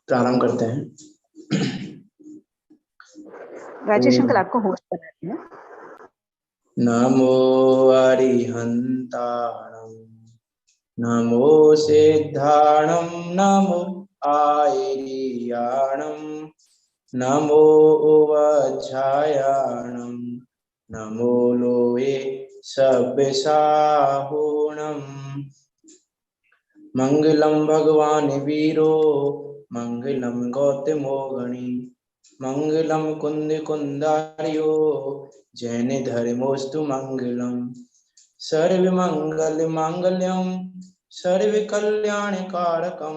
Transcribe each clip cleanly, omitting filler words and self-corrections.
प्रारंभ करते हैं। राजेश अंकल आपको होस्ट बना दिया। नमो अरिहंताणं नमो सिद्धाणं नमो आयर्याणं नमो उवज्झायाणं नमो लोये सव्यसाहुणम् मंगलम भगवान वीरो मंगलम गौतमो गणी मंगलम कुंद कुंदार्यो जैन धर्मोस्तु मंगलम सर्व मंगल मांगल्यम सर्व कल्याण कारकम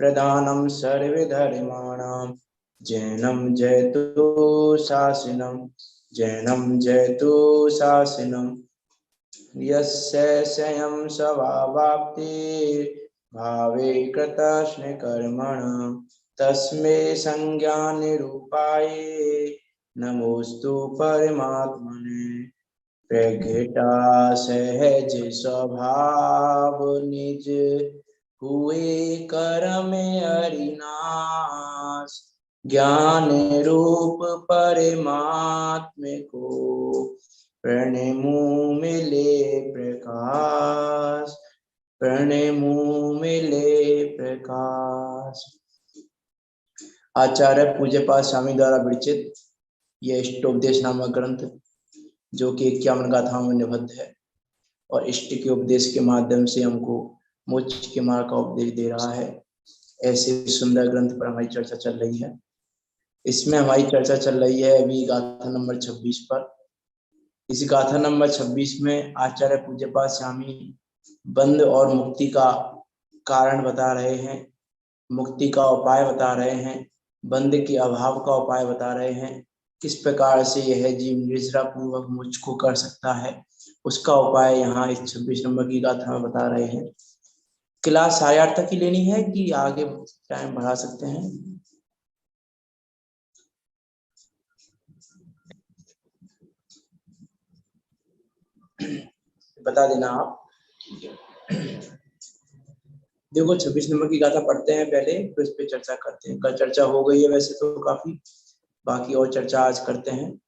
प्रदानम सर्व धर्माणां जैनम जयतु शासनम जैनम जयतु शासनम यस्य स्वयं स्वभावाप्ति भावे कृतस्न कर्मण तस्मै संज्ञानिरूपाय नमोस्तु परमात्मने प्रगटा सहज स्वभाव निज हुए कर्म अरिनाश ज्ञान रूप परमात्म को प्रणमु मिले प्रकाश प्रणमु मिले प्रकाश। आचार्य पूज्यपाद स्वामी द्वारा विरचित यह इष्टोपदेश नामक ग्रंथ जो कि 51 गाथाओं में निबद्ध है और इष्ट के उपदेश के माध्यम से हमको मोक्ष के मार्ग का उपदेश दे रहा है। ऐसे सुंदर ग्रंथ पर हमारी चर्चा चल रही है। इसमें हमारी चर्चा चल रही है अभी गाथा नंबर 26 पर। इस गाथा नंबर 26 में आचार्य पूज्यपाद स्वामी बंध और मुक्ति का कारण बता रहे हैं, मुक्ति का उपाय बता रहे हैं, बंध के अभाव का उपाय बता रहे हैं। किस प्रकार से यह जीव निष्ठा पूर्वक मोक्ष को कर सकता है उसका उपाय यहाँ इस 26 नंबर की गाथा में बता रहे हैं। क्लास 8:30 तक ही लेनी है कि आगे टाइम बढ़ा सकते हैं? बता देना आप। देखो 26 नंबर की गाथा पढ़ते हैं पहले, तो इस पे चर्चा करते हैं। कल चर्चा हो गई है वैसे तो काफी, बाकी और चर्चा आज करते हैं।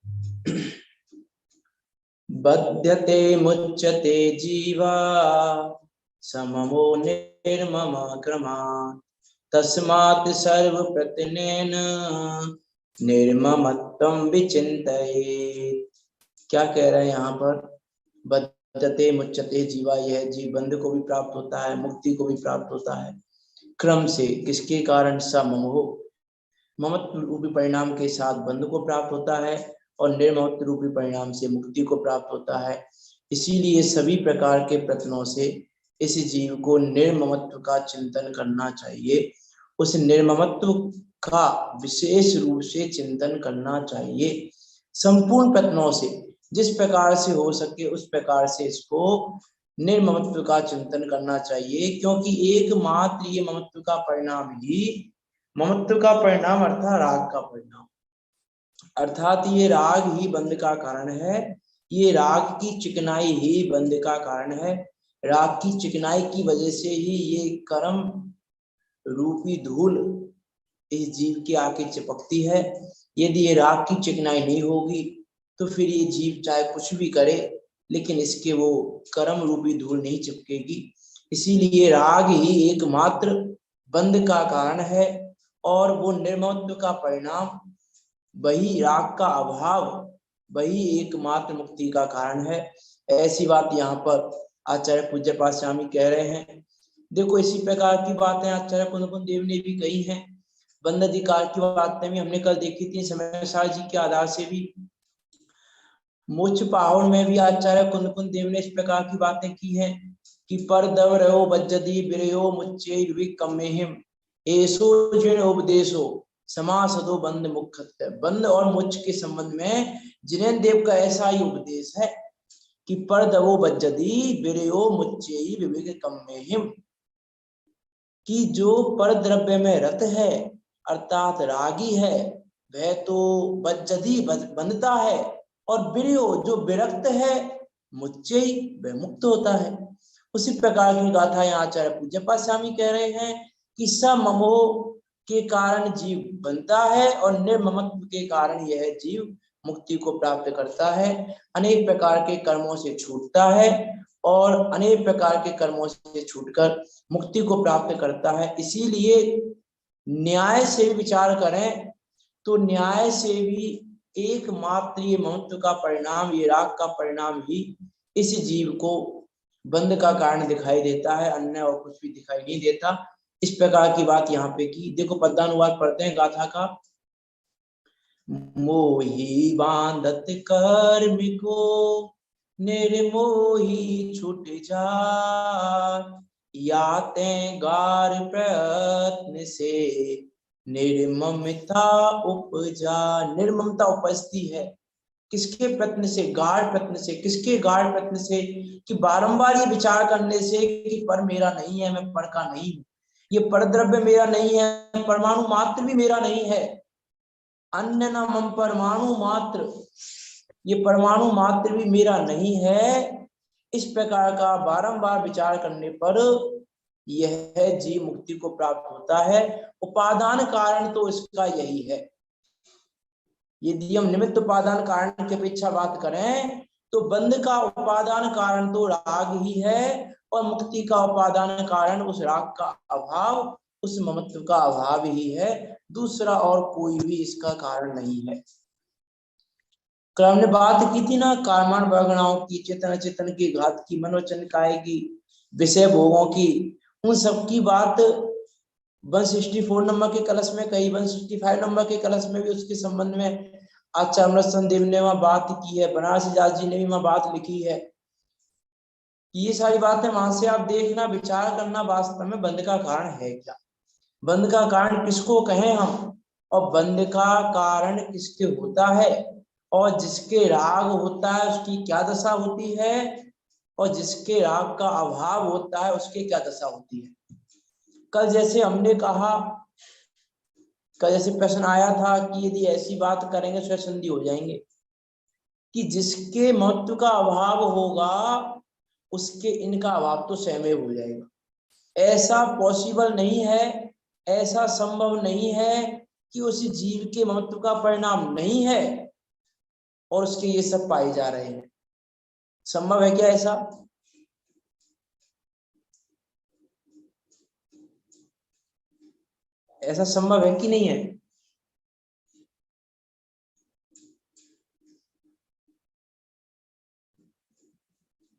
बध्यते मुच्यते जीवा सममो निर्मम क्रमात् तस्मात् सर्व प्रत्यनेन निर्ममत्वं विचिन्तयेत्। क्या कह रहे हैं यहाँ पर? बद्धते मुच्यते जीवा, यह जीव बंध को भी प्राप्त होता है, मुक्ति को भी प्राप्त होता है क्रम से। किसके कारण? सममोह, ममत्व रूपी परिणाम के साथ बंध को प्राप्त होता है और निर्ममत्व रूपी परिणाम से मुक्ति को प्राप्त होता है। इसीलिए सभी प्रकार के प्रयत्नों से इस जीव को निर्ममत्व का चिंतन करना चाहिए। उस निर्ममत्व का विशेष रूप से चिंतन करना चाहिए। संपूर्ण प्रयत्नों से जिस प्रकार से हो सके उस प्रकार से इसको निर्ममत्व का चिंतन करना चाहिए, क्योंकि एकमात्र ये ममत्व का परिणाम ही, ममत्व का परिणाम अर्थात राग का परिणाम, अर्थात ये राग ही बंध का कारण है। ये राग की चिकनाई ही बंध का कारण है। राग की चिकनाई की वजह से ही ये कर्म रूपी धूल इस जीव के आके चिपकती है। यदि ये राग की चिकनाई नहीं होगी तो फिर ये जीव चाहे कुछ भी करे लेकिन इसके वो कर्म रूपी धूल नहीं चिपकेगी। इसीलिए राग ही एकमात्र बंध का कारण है और वो निर्ममत्व का परिणाम, वही राग का अभाव, वही एकमात्र मुक्ति का कारण है। ऐसी बात यहाँ पर आचार्य पूज्यपाद स्वामी कह रहे हैं। देखो इसी प्रकार की बातें आचार्य कुंद देव ने भी कही हैं। बंध अधिकार की बातें भी हमने कल देखी थी समय सार जी के आधार से भी। मोक्ष पावन में भी आचार्य कुंद देव ने इस प्रकार की बातें की हैं कि पर दव रहो बज्जदी बिरयो मुच्चे कमेहिम एसो जिन उपदेशो समासदो बंद मुख्य। बंद और मोक्ष के संबंध में जिनेन्द्र देव का ऐसा ही उपदेश है कि पर दवो बज्जदी बिरयो मुच्चे विवेक कमेहिम, कि जो पर द्रव्य में रत है अर्थात रागी है वह तो बज्जदी बंधता है, और बिरयो जो विरक्त है मुच्चे वह मुक्त होता है। उसी प्रकार की गाथा यहाँ आचार्य पूज्यपाद स्वामी कह रहे हैं कि सममो के कारण जीव बनता है और निर्ममत्व के कारण यह जीव मुक्ति को प्राप्त करता है। अनेक प्रकार के कर्मों से छूटता है और अनेक प्रकार के कर्मों से छूटकर मुक्ति को प्राप्त करता है। इसीलिए न्याय से विचार करें तो न्याय से भी एकमात्र ये ममत्व का परिणाम, ये राग का परिणाम ही इस जीव को बंध का कारण दिखाई देता है, अन्य और कुछ भी दिखाई नहीं देता। इस प्रकार की बात यहाँ पे की। देखो पद्यानुवाद पढ़ते हैं गाथा का। मोही बांधत कर्म को निर्मोही छूट जाय, याते गार प्रयत्न से निर्ममता उपजा। निर्ममता उपजती है किसके प्रयत्न से? गाढ़ प्रयत्न से। किसके गाढ़ प्रयत्न से? कि बारंबार ये विचार करने से कि पर मेरा नहीं है, मैं पर का नहीं हूं, ये परद्रव्य मेरा नहीं है, परमाणु मात्र भी मेरा नहीं है, अन्य न मम परमाणु मात्र, ये परमाणु मात्र भी मेरा नहीं है। इस प्रकार का बारंबार विचार करने पर यह जीव मुक्ति को प्राप्त होता है। उपादान कारण तो इसका यही है। यदि हम निमित्त उपादान कारण की अपेक्षा बात करें तो बंध का उपादान कारण तो राग ही है और मुक्ति का उपादान कारण उस राग का अभाव, उस ममत्व का अभाव ही है। दूसरा और कोई भी इसका कारण नहीं है। कल हमने बात की थी ना कामान वर्गणाओं की, चेतन चेतन की, घात की, मनोचन काय की, विषय भोगों की, उन सब की बात 164 नंबर के कलश में कही, 165 नंबर के कलश में भी उसके संबंध में आचार्य अमृतसर देव ने वहां बात की है, बनारसी दास जी ने भी वहां बात लिखी है। ये सारी बातें वहां से आप देखना, विचार करना वास्तव में बंध का कारण है क्या, बंध का कारण किसको कहें हम, और बंध का कारण किसके होता है, और जिसके राग होता है उसकी क्या दशा होती है, और जिसके राग का अभाव होता है उसकी क्या दशा होती है। कल जैसे हमने कहा, कल जैसे प्रश्न आया था कि यदि ऐसी बात करेंगे स्वसंधि हो जाएंगे, कि जिसके महत्व का अभाव होगा उसके इनका अभाव तो स्वयं हो जाएगा। ऐसा पॉसिबल नहीं है, ऐसा संभव नहीं है कि उस जीव के महत्व का परिणाम नहीं है और उसके ये सब पाए जा रहे हैं। संभव है क्या ऐसा? ऐसा संभव है कि नहीं है?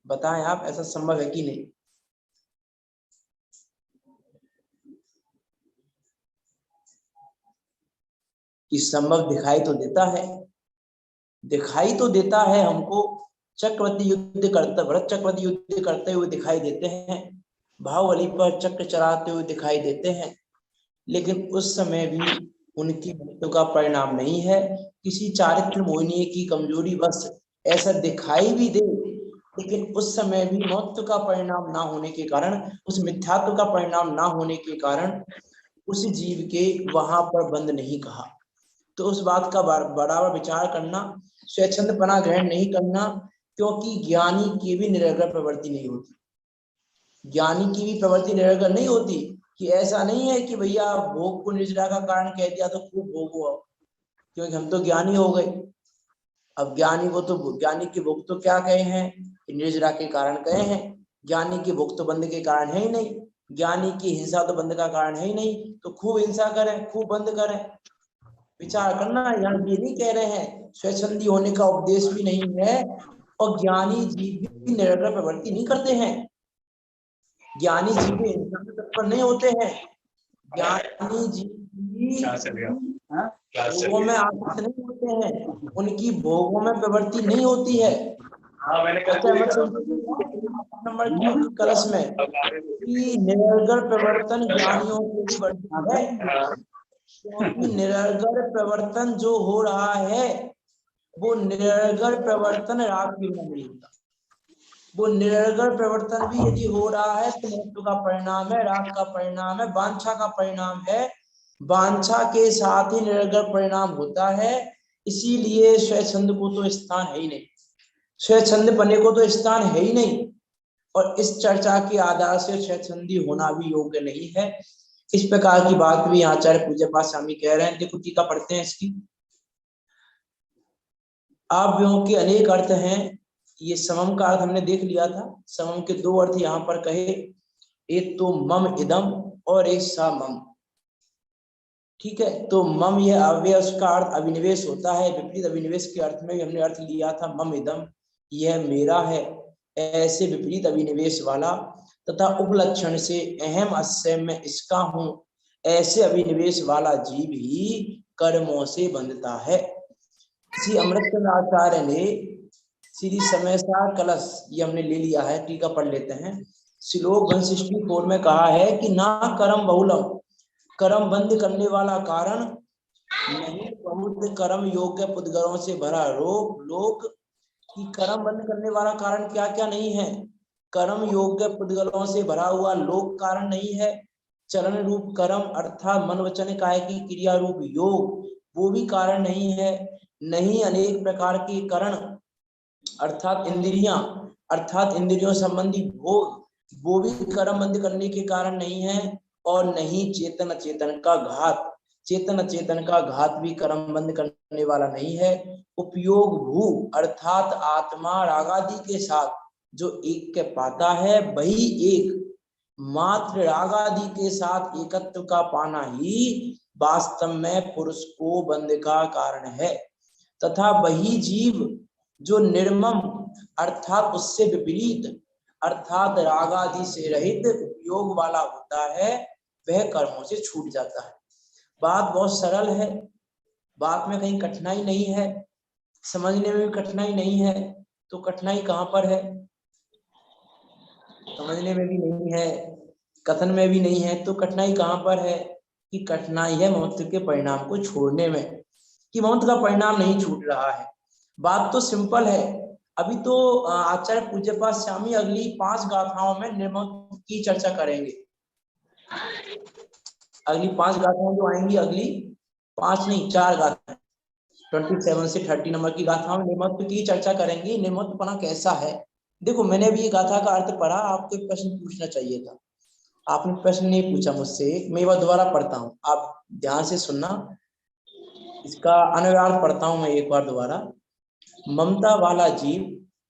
बताएं आप, ऐसा संभव है कि नहीं? कि संभव दिखाई तो देता है, दिखाई तो देता है हमको। चक्रवर्ती युद्ध करते, भरत चक्रवर्ती युद्ध करते हुए दिखाई देते हैं, बाहुबली पर चक्र चलाते हुए दिखाई देते हैं, लेकिन उस समय भी उनकी मृत्यु का परिणाम नहीं है। किसी चारित्र मोहिनी की कमजोरी बस ऐसा दिखाई भी दे, लेकिन उस समय भी मौत का परिणाम ना होने के कारण, उस मिथ्यात्व का परिणाम ना होने के कारण उस जीव के वहां पर बंद नहीं कहा। तो उस बात का बराबर विचार करना, स्वच्छंदपना ग्रहण नहीं करना, क्योंकि ज्ञानी की भी निरंतर प्रवृत्ति नहीं होती, ज्ञानी की भी प्रवृत्ति निरंतर नहीं होती। कि ऐसा नहीं है कि भैया भोग को निर्जरा का कारण कह दिया तो खूब भोगो अब, क्योंकि हम तो ज्ञानी हो गए। अब ज्ञानी को तो, ज्ञानी के भोग तो क्या कहे हैं, निर्जरा के कारण कहे हैं। ज्ञानी के भोग तो बंद के कारण है ही नहीं, ज्ञानी की हिंसा तो बंद का कारण है ही नहीं, तो खूब हिंसा करें, खूब बंद करें। विचार करना, यहाँ ये नहीं कह रहे हैं, स्वच्छंदी होने का उपदेश भी नहीं है, और ज्ञानी जीव भी निरंतर प्रवृत्ति नहीं करते हैं। ज्ञानी जीव भी हिंसा में तत्पर नहीं होते हैं, ज्ञानी जीव भोगों में आसक्त नहीं होते हैं, उनकी भोगों में प्रवृत्ति नहीं होती है। नंबर की कलश में कि निरंतर प्रवर्तन ज्ञानियों को भी बढ़ता है, क्योंकि निरंतर प्रवर्तन जो हो रहा है वो निरंतर प्रवर्तन राग की नहीं होता। वो निरंतर प्रवर्तन भी यदि हो रहा है तो मृत्यु का परिणाम है, राग का परिणाम है, वांछा का परिणाम है। वांछा के साथ ही निरंतर परिणाम होता है। इसीलिए स्वच्छंद को तो स्थान है ही नहीं, स्वच्छंद पने को तो स्थान है ही नहीं, और इस चर्चा के आधार से स्वच्छंदी होना भी योग्य नहीं है। इस प्रकार की बात भी आचार्य पूज्य पाद स्वामी कह रहे हैं। देखो टीका पढ़ते हैं इसकी। आव्यों के अनेक अर्थ हैं। ये समम का अर्थ हमने देख लिया था। समम के दो अर्थ यहाँ पर कहे, एक तो मम इदम और एक सा मम। ठीक है, तो मम यह अव्यय, उसका अर्थ अभिनिवेश होता है। विपरीत अभिनिवेश के अर्थ में हमने अर्थ लिया था मम इदम, यह मेरा है, ऐसे विपरीत अभिनिवेश वाला। तथा उपलक्षण से अहम अस्य में इसका हूं, ऐसे अभिनिवेश वाला जीव ही कर्मों से बंधता है। श्री अमृतचंद्र आचार्य ने श्री समयसार कलश, ये हमने ले लिया है, टीका पढ़ लेते हैं। श्लोक 164 में कहा है कि ना कर्म बहुलम, कर्म बंद करने वाला कारण नहीं, बहुत कर्म योग्य पुद्गरों से भरा लोक की कर्म बंद करने वाला कारण क्या क्या नहीं है? कर्म योग्य पुद्गलों से भरा हुआ लोक कारण नहीं है। चरण रूप कर्म अर्थात मन वचन काय की क्रिया रूप योग, वो भी कारण नहीं है। नहीं अनेक प्रकार के करण अर्थात इंद्रियां, अर्थात इंद्रियों संबंधी भोग, वो भी कर्म बंद करने के कारण नहीं है। और नहीं चेतन अचेतन का घात, चेतन अचेतन का घात भी कर्म बंद करने वाला नहीं है। उपयोग भू अर्थात आत्मा रागादि के साथ जो एक के पाता है, वही एक मात्र रागादि के साथ एकत्व का पाना ही वास्तव में पुरुष को बंध का कारण है। तथा वही जीव जो निर्मम अर्थात उससे विपरीत अर्थात रागादि से रहित उपयोग वाला होता है, वह कर्मों से छूट जाता है। बात बहुत सरल है, बात में कहीं कठिनाई नहीं है, समझने में भी कठिनाई नहीं है। तो कठिनाई कहाँ पर है? समझने में भी नहीं है, कथन में भी नहीं है, तो कठिनाई कहाँ पर है? कि कठिनाई है ममत्व के परिणाम को छोड़ने में, कि ममत्व का परिणाम नहीं छूट रहा है। बात तो सिंपल है। अभी तो आचार्य पूज्य पाद स्वामी अगली 5 गाथाओं में निर्मत्व की चर्चा करेंगे। अगली 5 गाथाएं जो आएंगी, अगली 5 नहीं 4 गाथाएं, 27 से 30 नंबर की गाथाओं में निर्मत्व की चर्चा करेंगी। निर्मत्वपना कैसा है? देखो मैंने अभी गाथा का अर्थ पढ़ा, आपको एक प्रश्न पूछना चाहिए था, आपने प्रश्न नहीं पूछा मुझसे। मैं वह दोबारा पढ़ता हूँ, आप ध्यान से सुनना। इसका अनुवाद पढ़ता हूँ मैं एक बार दोबारा। ममता वाला जीव,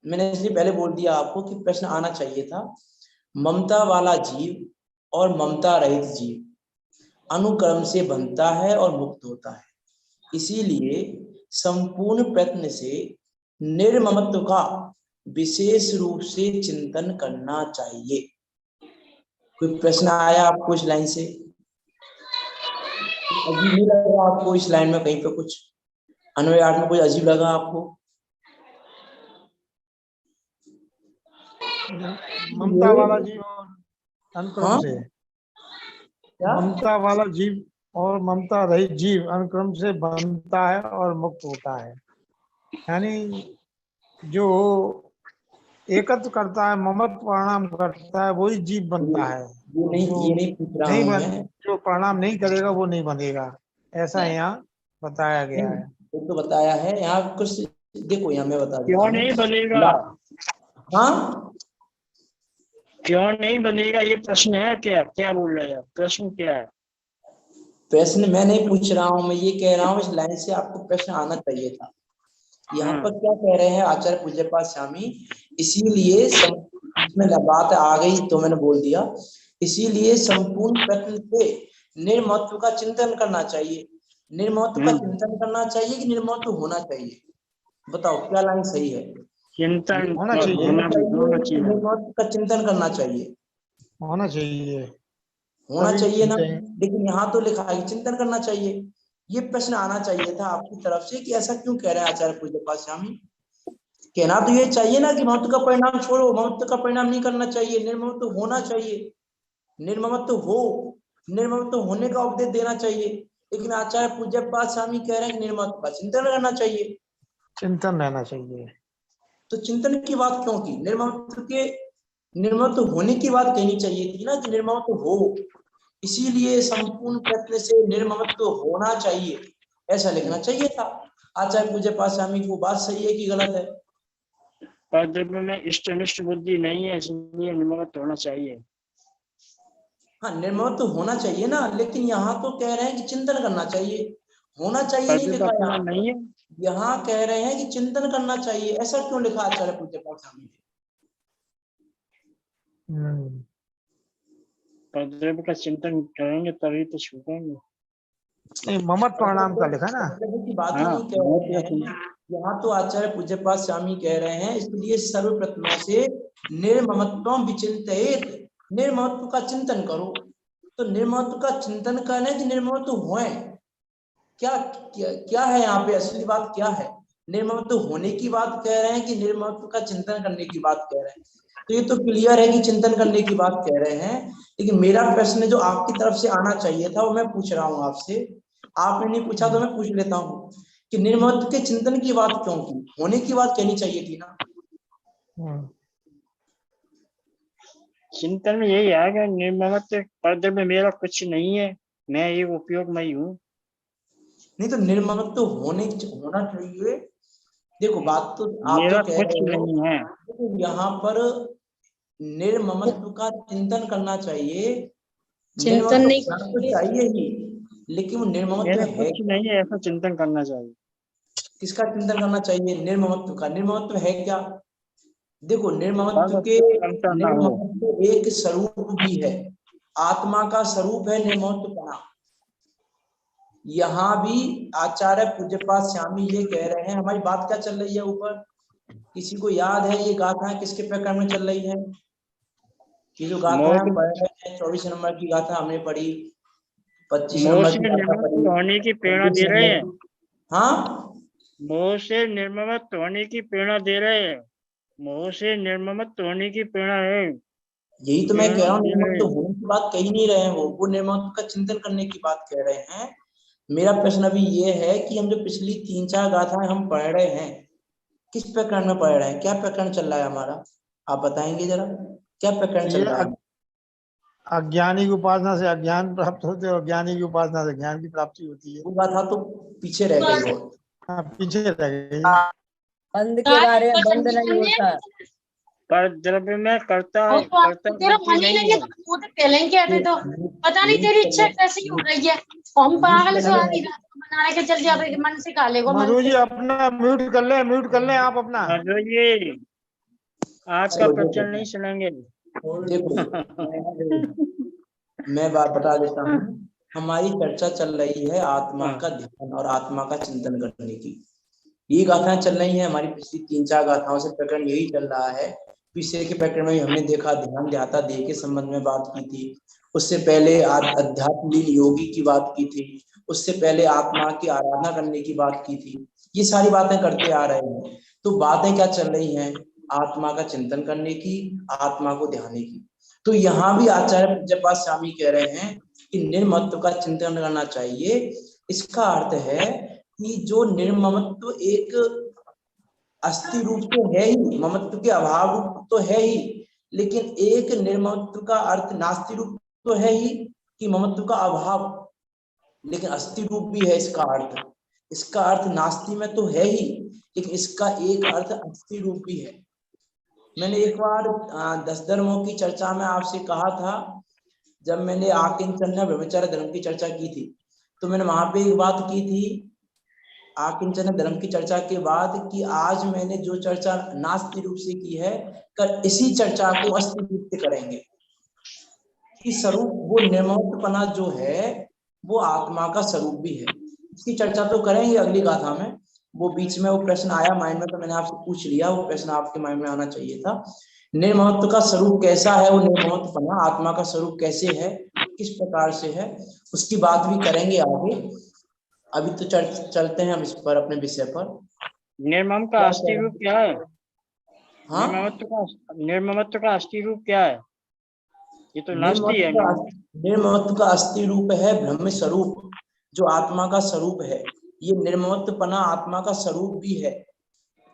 मैंने इसलिए पहले बोल दिया आपको कि प्रश्न आना चाहिए था। ममता वाला जीव और ममता रहित जीव अनुक्रम से बनता है और मुक्त होता है। इसीलिए संपूर्ण प्रयत्न से निर्ममत्व का विशेष रूप से चिंतन करना चाहिए। कोई प्रश्न आया आपको इस लाइन से? अजीब नहीं लगा आपको इस लाइन में? कहीं पे कुछ अन्वय में कोई अजीब लगा आपको? ममता वाला जीव और अनुक्रम हाँ? से, क्या? ममता वाला जीव और ममता रहित जीव अनुक्रम से बनता है और मुक्त होता है। यानी जो एकत्व करता है, ममत्व परिणाम करता है, वही जीव बनता है। ये नहीं पूछ रहा नहीं हूँ बन मैं। जो परिणाम नहीं करेगा वो नहीं बनेगा, ऐसा यहाँ बताया गया है। वो तो बताया है यहाँ कुछ। देखो यहाँ मैं बता देता क्यों हूँ। नहीं बनेगा? हाँ, क्यों नहीं बनेगा, ये प्रश्न है क्या? क्या बोल रहे हैं, प्रश्न क्या है? प्रश्न मैं नहीं पूछ रहा हूँ, मैं ये कह रहा हूँ इस लाइन से आपको प्रश्न आना चाहिए था। यहाँ पर क्या कह रहे हैं आचार्य पूज्य पाद स्वामी? इसीलिए इसमें बात आ गई तो मैंने बोल दिया। इसीलिए संपूर्ण प्रयत्न से निर्मत्व का चिंतन करना चाहिए। निर्मत्व का चिंतन करना चाहिए कि निर्मत्व होना चाहिए? बताओ क्या लाइन सही है? चिंतन होना चाहिए, होना चाहिए। निर्मत्व का चिंतन करना चाहिए, होना चाहिए, होना चाहिए ना? चाहिए। लेकिन यहाँ तो लिखा है चिंतन करना चाहिए। ये प्रश्न आना चाहिए था आपकी तरफ से कि ऐसा क्यों कह रहे हैं आचार्य पूज्य पाद स्वामी? कहना तो ये चाहिए ना कि ममत्व का परिणाम छोड़ो, ममत्व का परिणाम नहीं करना चाहिए, निर्ममत्व होना चाहिए, निर्ममत्व हो, निर्ममत्व होने का उपदेश देना चाहिए। लेकिन आचार्य पूज्य पाद स्वामी कह रहे हैं कि निर्ममत्व का चिंतन करना चाहिए। चिंतन रहना चाहिए। तो चिंतन की बात क्यों की? निर्ममत्व होने की बात कहनी चाहिए थी ना कि निर्ममत्व हो। इसीलिए संपूर्ण प्रयत्न से निर्ममत्व होना चाहिए, ऐसा लिखना चाहिए था। आचार्य पूज्य पाद स्वामी की वो बात सही है कि गलत है? पर जब में इष्टनिष्ठ बुद्धि नहीं है, इसलिए निर्ममत्व होना चाहिए। हाँ निर्ममत्व तो होना चाहिए ना, लेकिन यहाँ तो कह रहे हैं कि चिंतन करना चाहिए, होना चाहिए नहीं लिखा यहाँ नहीं है, यहाँ कह रहे हैं कि चिंतन करना चाहिए। ऐसा क्यों लिखा आचार्य पूज्यपाद स्वामी ने? परद्रव्य का चिंतन करेंगे तभी तो छूटेंगे। नहीं, ममत प्रणाम का लिखा ना। की बात ही नहीं कह रहे हैं यहाँ तो आचार्य पूज्यपाद स्वामी कह रहे हैं, इसलिए सर्वप्रथम से निर्ममत्वम विचिंतयेत, निर्ममत्व का चिंतन करो। तो निर्ममत्व का चिंतन करने की निर्ममत्व होए क्या, क्या है यहाँ पे असली बात क्या है? निर्ममत्व होने की बात कह रहे हैं कि निर्ममत्व का चिंतन करने की बात कह रहे हैं? तो ये तो क्लियर है कि चिंतन करने की बात कह रहे हैं, लेकिन मेरा प्रश्न जो आपकी तरफ से आना चाहिए था वो मैं पूछ रहा हूँ आपसे, आपने नहीं पूछा तो मैं पूछ लेता हूँ कि निर्ममत्व के चिंतन की बात क्यों की? होने की बात कहनी चाहिए थी ना। चिंतन में यही है कि निर्ममत्व परद्रव्य मेरा कुछ नहीं है, मैं एक उपयोग में ही हूँ। नहीं तो निर्ममत्व होना चाहिए। देखो बात तो आप मेरा जो कह कुछ रहे नहीं है, हो यहाँ पर निर्ममत्व का चिंतन करना चाहिए, चिंतन नहीं तो चाहिए ही, लेकिन वो निर्ममत्व मेरा है कुछ नहीं है ऐसा चिंतन करना चाहिए। किसका चिंतन करना चाहिए? निर्ममत्व का। निर्ममत्व है क्या? देखो निर्ममत्व एक स्वरूप भी है, आत्मा का स्वरूप है निर्ममत्वपना। यहाँ भी आचार्य पूज्यपाद स्वामी ये कह रहे हैं, हमारी बात क्या चल रही है ऊपर, किसी को याद है ये गाथा किसके प्रकरण में चल रही है? ये जो गाथा हम पढ़ रहे हैं 24 नंबर की गाथा हमने पढ़ी, 25 नंबर की गाथा पढ़ी, होने की प्रेरणा दे रहे हैं। हाँ मोह से निर्ममत्व होने की प्रेरणा दे रहे हैं, मोह से निर्ममत्व होने की प्रेरणा है। यही तो मैं कह रहा हूँ, निर्ममत्व होने की बात कह ही नहीं रहे हैं, वो निर्ममत्व का चिंतन करने की बात कह रहे हैं। मेरा प्रश्न अभी ये है कि हम जो पिछली 3-4 गाथाएं हम पढ़ रहे हैं, किस प्रकरण में पढ़ रहे हैं? क्या प्रकरण चल रहा है हमारा? आप बताएंगे जरा, क्या प्रकरण चल रहा है? अज्ञानी की उपासना से अज्ञान प्राप्त होते और ज्ञानी की उपासना से ज्ञान की प्राप्ति होती है। वो गाथा तो पीछे रह गई हो, पीछे रह गई। बंद के बारे में बंद नहीं होता, पर द्रव्य में करता है, तेरा मन ही नहीं है तो वो तो पहले क्या थे, तो पता नहीं तेरी इच्छा कैसे हो रही है। हम पागल से आधी रात को बना के चल जाते मन से काले को। मधु जी अपना म्यूट कर ले आप अपना। मधु जी आज का प्रवचन नहीं सुनेंगे। देखो मैं बात बता देता हूँ, हमारी चर्चा चल रही है आत्मा का ध्यान और आत्मा का चिंतन करने की, ये गाथाएं चल रही हैं हमारी पिछली 3-4 गाथाओं से प्रकरण यही चल रहा है। पिछले के प्रकरण में हमने देखा ध्यान ध्याता देह के संबंध में बात की थी, उससे पहले अध्यात्मलीन योगी की बात की थी, उससे पहले आत्मा की आराधना करने की बात की थी। ये सारी बातें करते आ रहे हैं, तो बातें क्या चल रही हैं? आत्मा का चिंतन करने की, आत्मा को ध्याने की। तो यहाँ भी आचार्य पूज्यपाद स्वामी कह रहे हैं कि निर्ममत्व का चिंतन करना चाहिए। इसका अर्थ है कि जो निर्ममत्व एक अस्थि रूप तो है ही, ममत्व के अभाव रूप तो है ही, लेकिन एक निर्ममत्व का अर्थ नास्ति रूप तो है ही कि ममत्व का अभाव, लेकिन अस्थि रूप भी है इसका अर्थ। इसका अर्थ नास्ति में तो है ही, लेकिन इसका एक अर्थ अस्थि रूप भी है। मैंने एक बार 10 धर्मों की चर्चा में आपसे कहा था, जब मैंने आकिंचन ब्रह्मचर्य धर्म की चर्चा की थी, तो मैंने वहां पे एक बात की थी आकिंचन धर्म की चर्चा के बाद कि आज मैंने जो चर्चा नास्ति रूप से की है, कल इसी चर्चा को अस्थि रूप से करेंगे कि स्वरूप वो निर्ममत्वपना जो है वो आत्मा का स्वरूप भी है। इसकी चर्चा तो करेंगे अगली गाथा में। वो बीच में वो प्रश्न आया माइंड में, तो मैंने आपसे पूछ लिया, वो प्रश्न आपके माइंड में आना चाहिए था। निर्ममत्व का स्वरूप कैसा है, वो निर्ममत्वपना आत्मा का स्वरूप कैसे है, किस प्रकार से है, उसकी बात भी करेंगे आगे। अभी तो चलते हैं हम इस पर, अपने विषय पर। निर्मम का अस्थि रूप क्या है? हाँ, निर्ममत्व का अस्थि रूप क्या है? ये तो नास्ति है। निर्ममत्व का अस्थि रूप है ब्रह्म स्वरूप, जो आत्मा का स्वरूप है। ये निर्ममत्वपना आत्मा का स्वरूप भी है।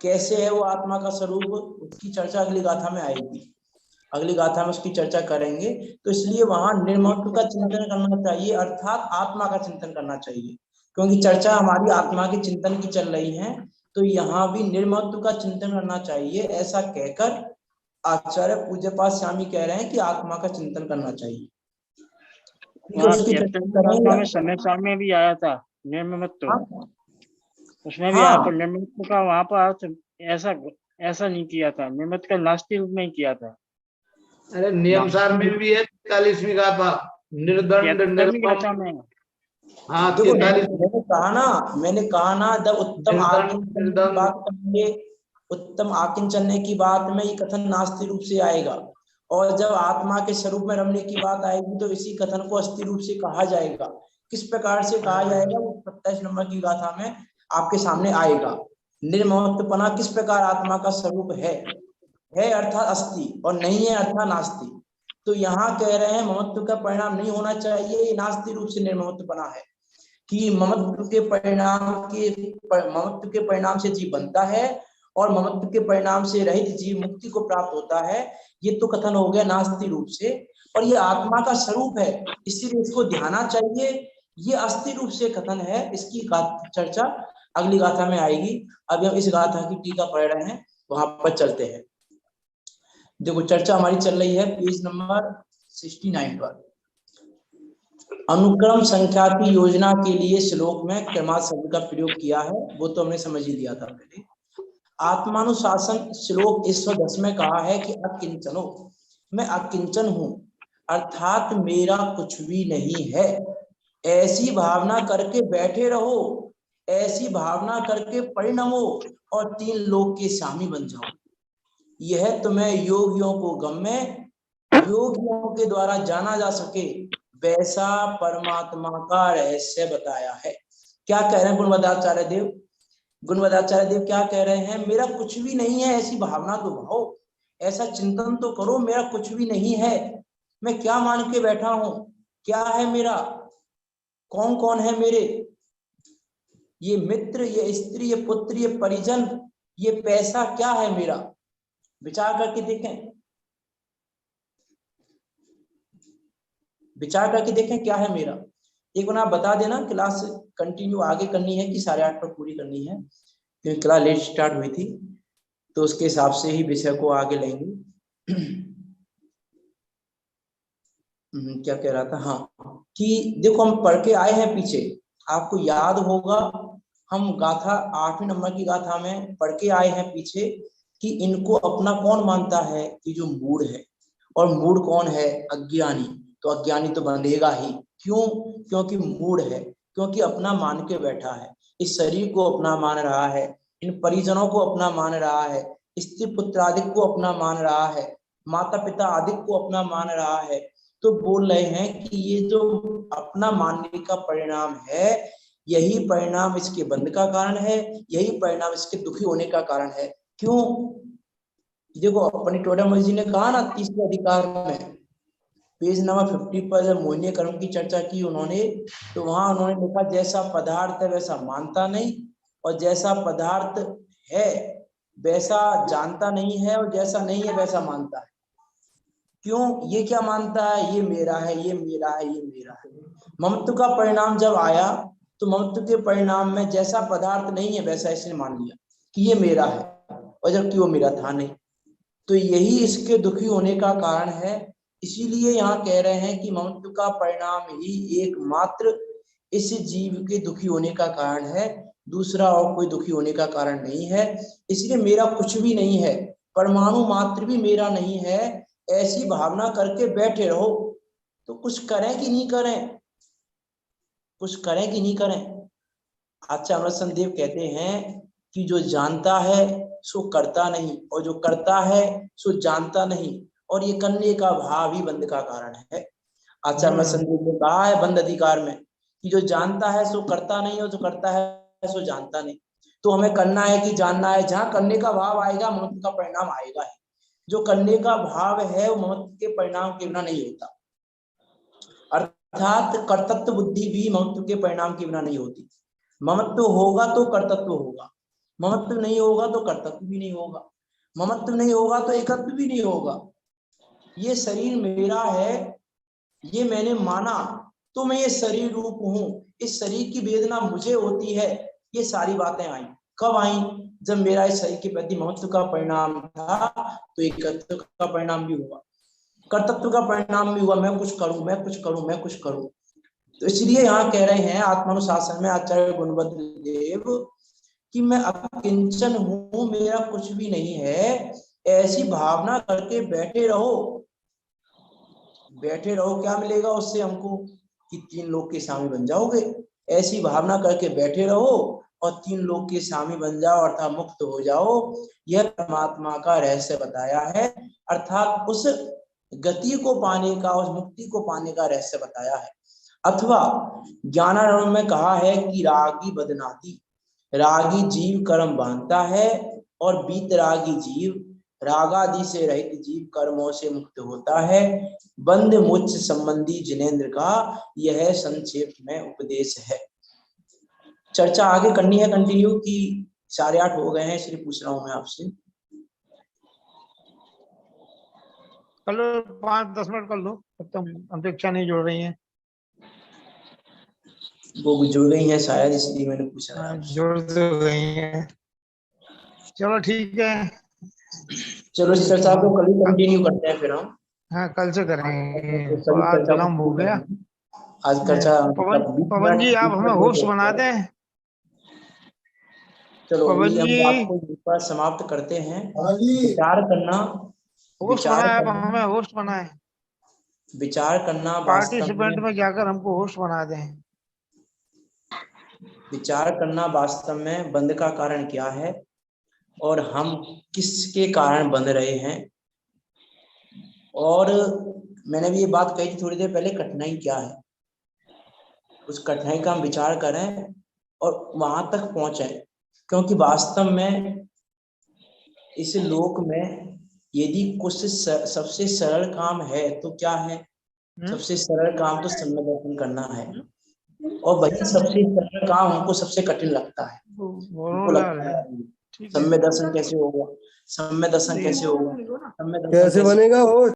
कैसे है वो आत्मा का स्वरूप, उसकी चर्चा अगली गाथा में आएगी, अगली गाथा में उसकी चर्चा करेंगे। तो इसलिए वहां निर्ममत्व का चिंतन करना चाहिए, अर्थात आत्मा का चिंतन करना चाहिए, क्योंकि चर्चा हमारी आत्मा के चिंतन की चल रही है। तो यहाँ भी निर्ममत्व का चिंतन करना चाहिए, ऐसा कहकर आचार्य पूज्यपाद स्वामी कह रहे हैं कि आत्मा का चिंतन करना चाहिए। वहाँ उसकी 73 चर्चा की गाथा में करेंगे। समय सार में भी आया था निर्ममत्व, हाँ उसमें भी आया, पर हाँ, निर्ममत्व का वहाँ पर अर्थ ऐसा ऐसा नहीं किया था, निर्मत का नास्तिक रूप में ही किया था। अरे नियम सार में भी है 43वीं गाथा, निर्दंड 73वीं निर्मम। गाथा में हाँ देखो 43 मैंने कहा ना, जब उत्तम आकिंचन की निर्दंड बात करेंगे, उत्तम आकिंचन की बात में ये कथन नास्ति रूप से आएगा, और जब आत्मा के स्वरूप में रमने की बात आएगी तो इसी कथन को अस्थि रूप से कहा जाएगा। किस प्रकार से कहा जाएगा वो 27 नंबर की गाथा में आपके सामने आएगा। निर्ममत्वपना किस प्रकार आत्मा का स्वरूप है अर्थात अस्थि, और नहीं है अर्थात नास्ति। तो यहाँ कह रहे हैं ममत्व का परिणाम नहीं होना चाहिए, ये नास्ति रूप से निर्ममत्वपना है कि ममत्व के परिणाम से जीव बनता है और ममत्व के परिणाम से रहित जीव मुक्ति को प्राप्त होता है। ये तो कथन हो गया नास्ति रूप से, और ये आत्मा का स्वरूप है इसीलिए इसको ध्याना चाहिए, ये अस्थि रूप से कथन है। इसकी चर्चा अगली गाथा में आएगी। अभी हम इस गाथा की टीका पढ़ रहे हैं, वहां पर चलते हैं। देखो चर्चा हमारी चल रही है पेज नंबर 69 पर। अनुक्रम संख्या की योजना के लिए श्लोक में क्रमात् शब्द का प्रयोग किया है, वो तो हमने समझ ही लिया था पहले। आत्मानुशासन श्लोक 110 में कहा है कि अकिंचनो, मैं अकिंचन हूं, अर्थात मेरा कुछ भी नहीं है। ऐसी भावना करके बैठे रहो, ऐसी भावना करके परिणमो और 3 लोक के स्वामी बन जाओ। यह तुम्हें योगियों को गम्य, योगियों के द्वारा जाना जा सके वैसा परमात्मा का रहस्य बताया है। क्या कह रहे हैं गुणवदाचार्य देव? गुणवदाचार्य देव क्या कह रहे हैं? मेरा कुछ भी नहीं है, ऐसी भावना तो भाओ, ऐसा चिंतन तो करो, मेरा कुछ भी नहीं है, मैं क्या मान के बैठा हूं, क्या है मेरा, कौन कौन है मेरे, ये मित्र, ये स्त्री, ये पुत्र, ये परिजन, ये पैसा, क्या है मेरा? विचार करके देखें, विचार करके देखें क्या है मेरा। एक बार आप बता देना, क्लास कंटिन्यू आगे करनी है कि 8:30 पर पूरी करनी है, क्योंकि क्लास लेट स्टार्ट हुई थी, तो उसके हिसाब से ही विषय को आगे लेंगे। क्या कह रहा था? हाँ, कि देखो हम पढ़ के आए हैं पीछे, आपको याद होगा हम गाथा 8वें नंबर की गाथा में पढ़ के आए हैं पीछे कि इनको अपना कौन मानता है, कि जो मूढ़ है, और मूढ़ कौन है? अज्ञानी। तो अज्ञानी तो बनेगा ही, क्यों? क्योंकि मूढ़ है, क्योंकि अपना मान के बैठा है, इस शरीर को अपना मान रहा है, इन परिजनों को अपना मान रहा है, स्त्री पुत्र आदि को अपना मान रहा है, माता पिता आदि को अपना मान रहा है। तो बोल रहे हैं कि ये जो अपना मानने का परिणाम है, यही परिणाम इसके बंध का कारण है, यही परिणाम इसके दुखी होने का कारण है। क्यों? देखो अपनी टोडामल जी ने कहा ना तीसरे अधिकार में, पेज नंबर 50 पर जब मोहिनी कर्म की चर्चा की उन्होंने, तो वहां उन्होंने लिखा जैसा पदार्थ है वैसा मानता नहीं, और जैसा पदार्थ है वैसा जानता नहीं है, और जैसा नहीं है वैसा मानता है। क्यों? ये क्या मानता है? ये मेरा है, ये मेरा है, ये मेरा है। ममत्व का परिणाम जब आया तो ममत्व के परिणाम में जैसा पदार्थ नहीं है वैसा इसने मान लिया कि ये मेरा है, और जबकि वो मेरा था नहीं। तो यही इसके दुखी होने का कारण है। इसीलिए यहाँ कह रहे हैं कि ममत्व का परिणाम ही एकमात्र इस जीव के दुखी होने का कारण है, दूसरा और कोई दुखी होने का कारण नहीं है। इसलिए मेरा कुछ भी नहीं है, परमाणु मात्र भी मेरा नहीं है, ऐसी भावना करके बैठे रहो। तो कुछ करें कि नहीं करें, कुछ करें कि नहीं करें? अच्छा अमृत देव कहते हैं कि जो जानता है सो करता नहीं, और जो करता है सो जानता नहीं, और ये करने का भाव ही बंध का कारण है। अच्छा अमृत देव ने कहा है बंध अधिकार में कि जो जानता है सो करता नहीं, और जो करता है सो जानता नहीं। तो हमें करना है कि जानना है? जहाँ करने का भाव आएगा ममत्व का परिणाम आएगा ही। जो करने का भाव है वो ममत्व के परिणाम के बिना नहीं होता, अर्थात कर्तृत्व बुद्धि भी ममत्व के परिणाम के बिना नहीं होती। ममत्व होगा तो कर्तृत्व होगा, ममत्व नहीं होगा तो कर्तृत्व भी नहीं होगा, ममत्व नहीं होगा तो एकत्व भी नहीं होगा। ये शरीर मेरा है, ये मैंने माना तो मैं ये शरीर रूप हूँ, इस शरीर की वेदना मुझे होती है। ये सारी बातें आई, कब आई? जब मेरा इस शरीर के प्रति ममत्व का परिणाम था, तो एकत्व का परिणाम भी हुआ, कर्तृत्व का परिणाम भी हुआ। मैं कुछ करूं, मैं कुछ करूं, मैं कुछ करूं, तो इसलिए यहाँ कह रहे हैं आत्मानुशासन में आचार्य गुणवंत देव कि मैं अकिंचन हूं, मेरा कुछ भी नहीं है, ऐसी भावना करके बैठे रहो। बैठे रहो क्या मिलेगा उससे हमको कि 3 लोग के स्वामी बन जाओगे। ऐसी भावना करके बैठे रहो और 3 लोग के स्वामी बन जाओ अर्थात मुक्त हो जाओ। यह परमात्मा का रहस्य बताया है, अर्थात उस गति को पाने का, उस मुक्ति को पाने का रहस्य बताया है। अथवा ज्ञानारण्य में कहा है कि रागी बदनाती, रागी जीव कर्म बांधता है और बीतरागी जीव, रागादि से रहित जीव कर्मों से मुक्त होता है। बंध मोक्ष संबंधी जिनेन्द्र का यह संक्षेप में उपदेश है। चर्चा आगे करनी है कंटिन्यू कि 8:30 हो गए हैं, इसलिए पूछ रहा हूं मैं आपसे। कर लो 5-10 मिनट कर लो, तब तक अंतरिक्षा नहीं जोड़ रही है। वो जुड़ गई है शायद, इसलिए मैंने पूछा। हाँ, जोड़ तो गई है। चलो ठीक है, चलो इस चर्चा को कल ही कंटिन्यू करते हैं फिर हम। हाँ कल से करेंगे, तो तो सभी आज चर्चा विलम्ब हो गया। आज चर्चा पवन जी आप हमें होस्ट बना दें। चलो पवन हम जी बात को यहीं पर समाप्त करते हैं। विचार करना, होस्ट बनाए, आप हमें होस्ट बनाए, विचार करना वास्तव पार्टिसिपेंट में जाकर हमको होस्ट बना दें। विचार करना वास्तव में बंध का कारण क्या है और हम किसके कारण बंध रहे हैं। और मैंने भी ये बात कही थी थोड़ी देर पहले, कठिनाई क्या है, उस कठिनाई का हम विचार करें और वहां तक पहुंचे। क्योंकि वास्तव में इस लोक में यदि कुछ सबसे सरल काम है तो क्या है, सबसे सरल काम तो सम्यक दर्शन करना है, और वही सबसे सरल काम हमको सबसे कठिन लगता है। हमको लगता है सम्यक दर्शन कैसे होगा, सम्यक दर्शन कैसे होगा, सम्यक दर्शन कैसे बनेगा वो